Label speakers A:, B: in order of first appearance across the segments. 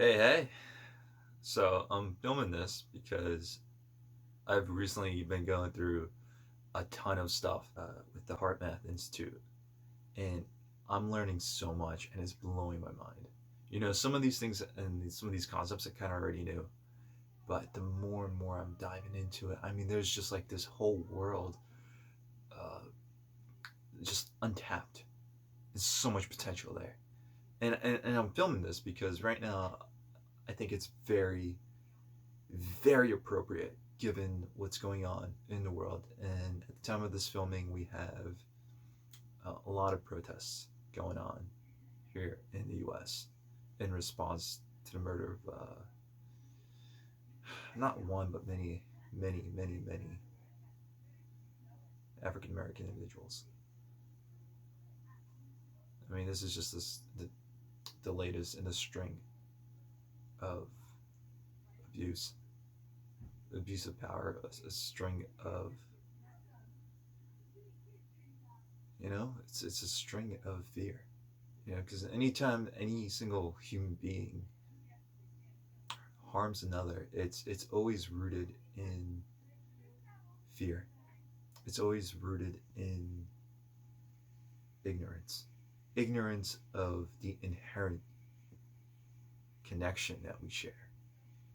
A: Hey, hey. So I'm filming this because I've recently been going through a ton of stuff with the Heart Math Institute, and I'm learning so much, and it's blowing my mind. Some of these things and some of these concepts I kind of already knew, but the more and more I'm diving into it, I mean, there's just like this whole world uh, just untapped. There's so much potential there. And I'm filming this because right now I think it's very very appropriate given what's going on in the world. And at the time of this filming, we have a lot of protests going on here in the U.S. in response to the murder of not one but many African American individuals. I mean, this is just the latest in a string of abuse, abuse of power, a string of it's a string of fear. Because anytime any single human being harms another, it's always rooted in fear. It's always rooted in ignorance. Ignorance of the inherent connection that we share.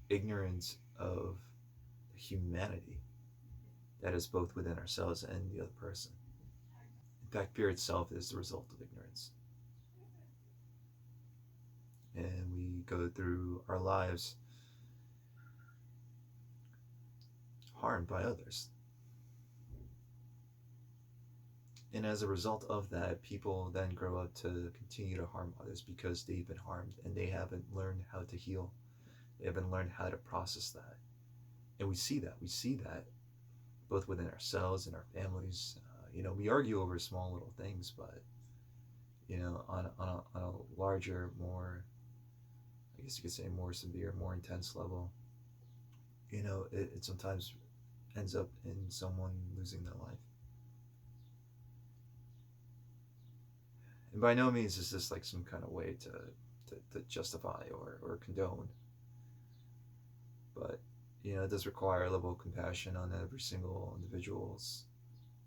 A: Ignorance of the humanity that is both within ourselves and the other person. In fact, fear itself is the result of ignorance. And we go through our lives harmed by others. And as a result of that, people then grow up to continue to harm others because they've been harmed and they haven't learned how to heal. They haven't learned how to process that. And we see that. We see that both within ourselves and our families. We argue over small little things, but, on a larger, more, I guess you could say, more severe, more intense level, it sometimes ends up in someone losing their life. And by no means is this like some kind of way to justify or condone. But, it does require a level of compassion on every single individual's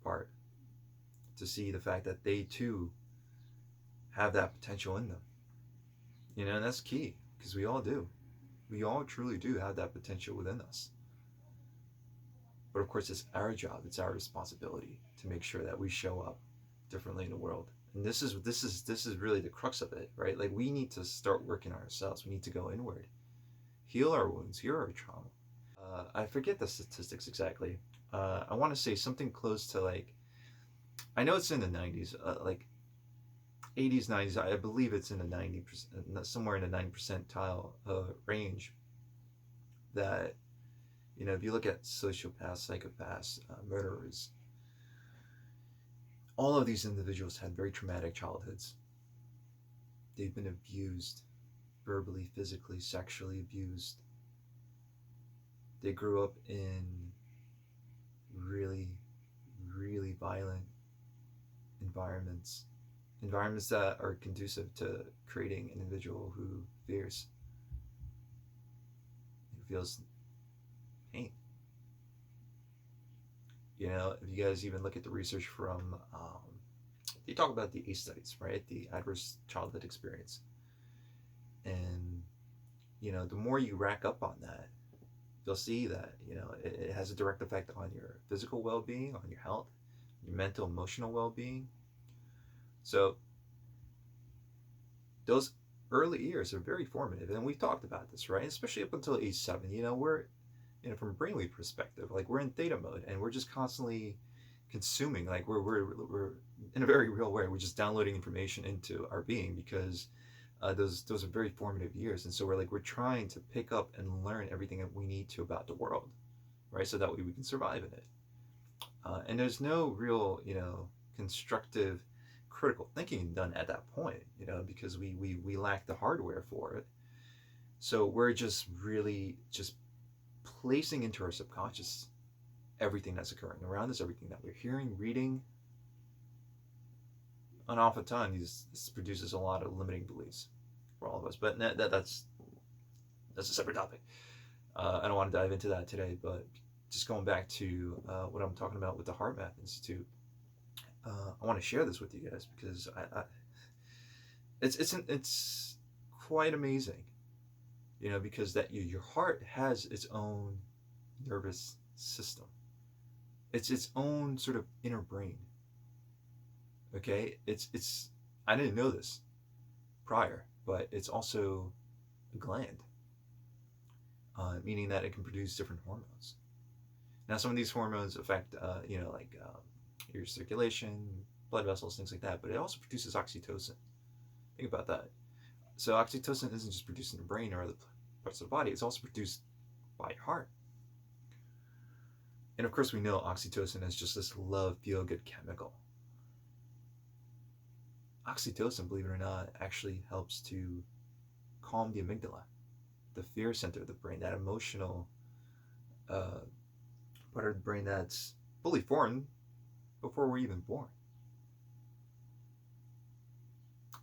A: part to see the fact that they too have that potential in them. And that's key because we all do. We all truly do have that potential within us. But of course, it's our job, it's our responsibility to make sure that we show up differently in the world. And this is really the crux of it, right? Like we need to start working on ourselves. We need to go inward, heal our wounds, heal our trauma. I forget the statistics exactly. I want to say something close to like, I know it's in the 90s, like 80s, 90s. I believe it's in the 90%, somewhere in the 90 percentile range. That if you look at sociopaths, psychopaths, murderers, all of these individuals had very traumatic childhoods. They've been abused, verbally, physically, sexually abused. They grew up in really, really violent environments that are conducive to creating an individual who fears, who feels pain. If you guys even look at the research from, they talk about the ACE studies, right? The adverse childhood experience. And, the more you rack up on that, you'll see that, it has a direct effect on your physical well-being, on your health, your mental, emotional well-being. So those early years are very formative. And we've talked about this, right? Especially up until age 7, we're, from a brainwave perspective, like we're in theta mode and we're just constantly consuming, like we're in a very real way, we're just downloading information into our being because those are very formative years. And so we're trying to pick up and learn everything that we need to about the world, right? So that way we can survive in it. And there's no real, constructive critical thinking done at that point, because we lack the hardware for it. So we're just really just placing into our subconscious everything that's occurring around us, everything that we're hearing, reading. And oftentimes this produces a lot of limiting beliefs for all of us. But that's That's a separate topic. I don't want to dive into that today, but just going back to what I'm talking about with the Heart Math Institute, I want to share this with you guys because it's quite amazing, because that your heart has its own nervous system. It's its own sort of inner brain. Okay, it's I didn't know this prior, but it's also a gland, meaning that it can produce different hormones. Now, some of these hormones affect, like your circulation, blood vessels, things like that, but it also produces oxytocin. Think about that. So oxytocin isn't just produced in the brain or other parts of the body, it's also produced by your heart. And of course, we know oxytocin is just this love, feel good chemical. Oxytocin, believe it or not, actually helps to calm the amygdala, the fear center of the brain, that emotional part of the brain that's fully formed before we're even born.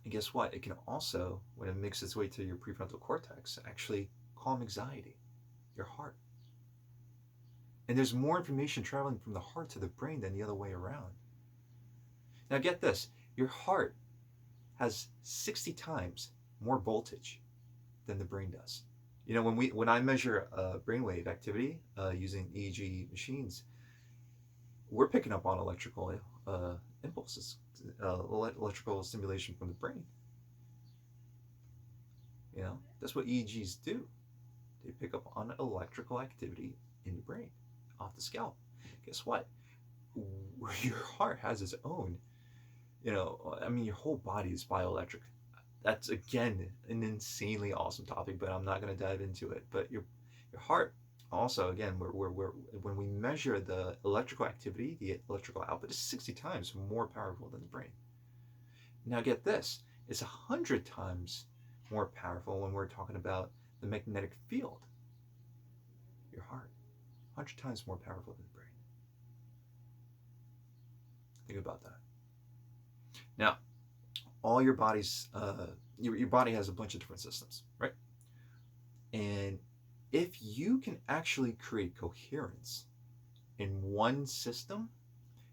A: And guess what? It can also, when it makes its way to your prefrontal cortex, actually calm anxiety, your heart. And there's more information traveling from the heart to the brain than the other way around. Now get this, your heart has 60 times more voltage than the brain does. When I measure brainwave activity using EEG machines, we're picking up on electrical impulses, electrical stimulation from the brain. That's what EEGs do. They pick up on electrical activity in the brain, off the scalp. Guess what? Your heart has its own. Your whole body is bioelectric. That's again an insanely awesome topic, but I'm not going to dive into it. But your heart also, again, when we measure the electrical activity, the electrical output is 60 times more powerful than the brain. Now get this, it's 100 times more powerful when we're talking about the magnetic field. Your heart, 100 times more powerful than the brain. Think about that. Now, all your body's, your body has a bunch of different systems, right? And if you can actually create coherence in one system,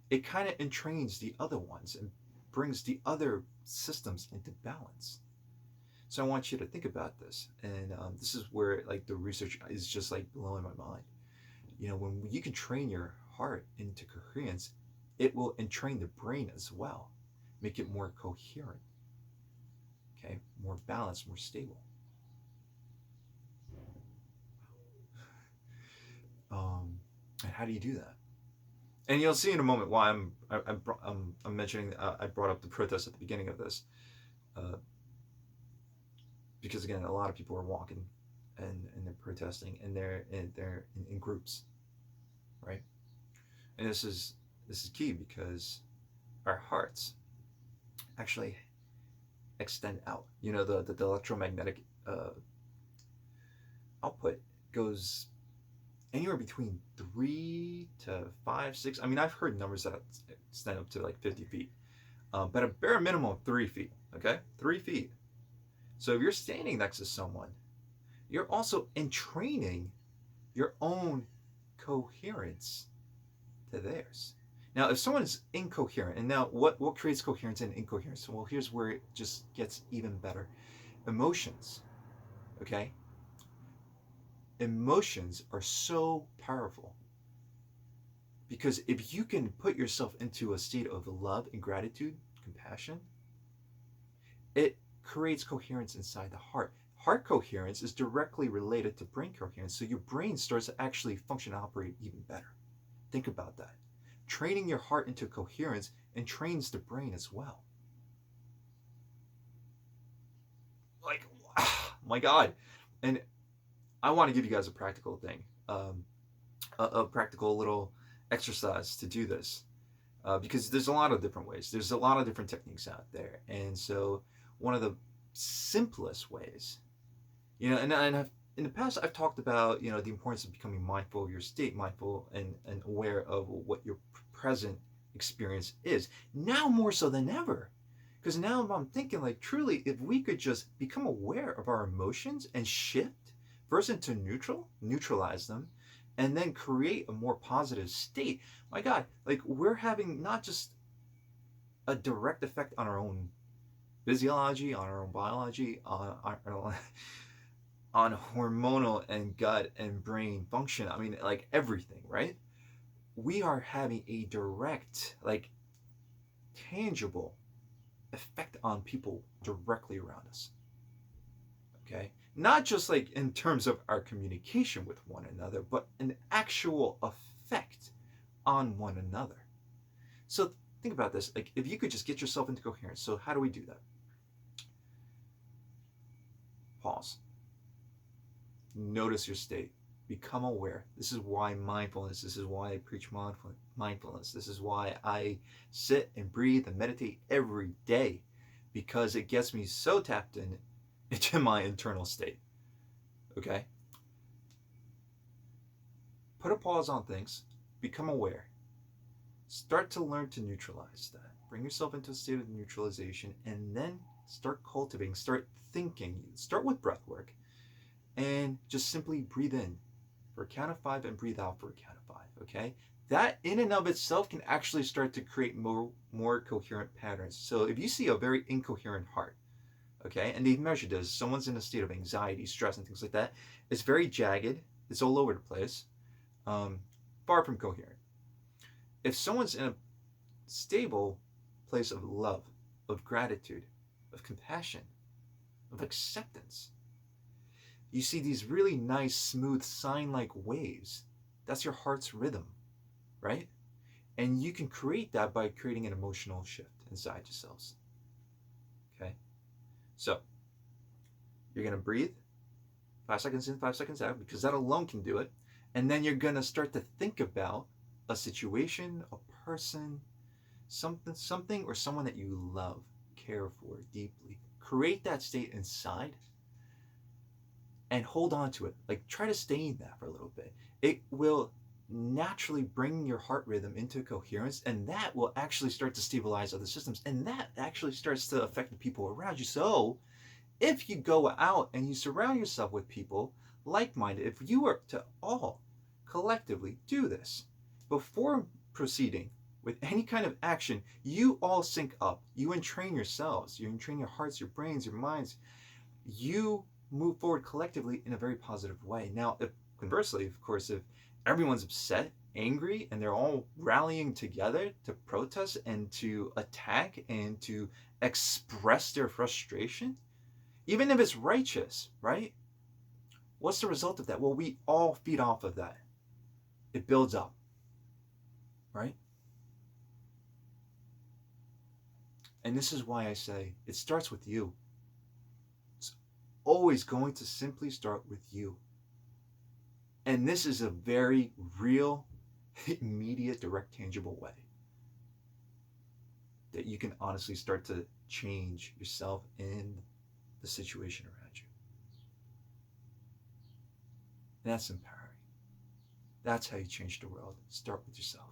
A: it kind of entrains the other ones and brings the other systems into balance. So I want you to think about this, and this is where like the research is just like blowing my mind. When you can train your heart into coherence, it will entrain the brain as well, make it more coherent, okay, more balanced, more stable. And how do you do that? And you'll see in a moment why I'm mentioning. I brought up the protest at the beginning of this, because again, a lot of people are walking, and they're protesting, and they're in groups, right? And this is key because our hearts actually extend out. The electromagnetic output goes anywhere between 3 to 5, 6. I've heard numbers that extend up to like 50 feet, but a bare minimum of 3 feet. Okay, 3 feet. So if you're standing next to someone, you're also entraining your own coherence to theirs. Now, if someone is incoherent, and now what creates coherence and incoherence? Well, here's where it just gets even better. Emotions, okay? Emotions are so powerful because if you can put yourself into a state of love and gratitude, compassion, it creates coherence inside the heart. Heart coherence is directly related to brain coherence, so your brain starts to actually function and operate even better. Think about that. Training your heart into coherence entrains the brain as well. Like, my God. And I want to give you guys a practical thing, a practical little exercise to do this, because there's a lot of different ways. There's a lot of different techniques out there. And so one of the simplest ways, and in the past I've talked about, the importance of becoming mindful of your state, mindful and aware of what your present experience is. Now more so than ever. Because now I'm thinking, like, truly, if we could just become aware of our emotions and shift first into neutralize them, and then create a more positive state. My God, like we're having not just a direct effect on our own physiology, on our own biology, on hormonal and gut and brain function. I mean, like everything, right? We are having a direct, like tangible effect on people directly around us. Okay? Not just like in terms of our communication with one another, but an actual effect on one another. So think about this. Like if you could just get yourself into coherence. So how do we do that? Pause. Notice your state. Become aware. This is why mindfulness, this is why I preach mindfulness. This is why I sit and breathe and meditate every day, because it gets me so tapped into my internal state. Okay? Put a pause on things. Become aware. Start to learn to neutralize that. Bring yourself into a state of neutralization, and then start cultivating, start thinking. Start with breath work, and just simply breathe in for a count of 5 and breathe out for a count of 5. Okay? That in and of itself can actually start to create more coherent patterns. So if you see a very incoherent heart, okay, and they've measured this, someone's in a state of anxiety, stress, and things like that, it's very jagged, it's all over the place, far from coherent. If someone's in a stable place of love, of gratitude, of compassion, of acceptance, you see these really nice, smooth, sine-like waves. That's your heart's rhythm, right? And you can create that by creating an emotional shift inside yourselves. Okay? So, you're going to breathe 5 seconds in, 5 seconds out, because that alone can do it. And then you're going to start to think about a situation, a person, something or someone that you love, care for deeply. Create that state inside and hold on to it. Like try to stay in that for a little bit. It will naturally bring your heart rhythm into coherence, and that will actually start to stabilize other systems, and that actually starts to affect the people around you. So if you go out and you surround yourself with people like-minded, if you were to all collectively do this before proceeding with any kind of action, you all sync up, you entrain yourselves, you entrain your hearts, your brains, your minds, you move forward collectively in a very positive way. Now, if conversely, of course, if everyone's upset, angry, and they're all rallying together to protest and to attack and to express their frustration, even if it's righteous, right? What's the result of that? Well, we all feed off of that. It builds up, right? And this is why I say it starts with you. It's always going to simply start with you. And this is a very real, immediate, direct, tangible way that you can honestly start to change yourself and the situation around you. And that's empowering. That's how you change the world. Start with yourself.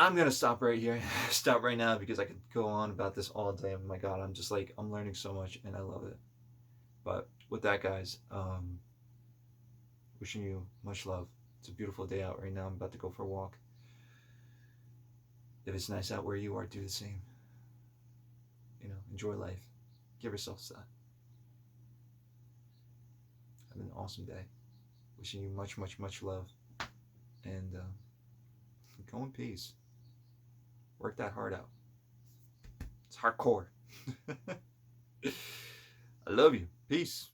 A: I'm going to stop right here. Stop right now, because I could go on about this all day. Oh my God, I'm learning so much and I love it. But with that, guys, wishing you much love. It's a beautiful day out right now. I'm about to go for a walk. If it's nice out where you are, do the same. Enjoy life. Give yourself that. Have an awesome day. Wishing you much, much, much love. And go in peace. Work that heart out. It's hardcore. I love you. Peace.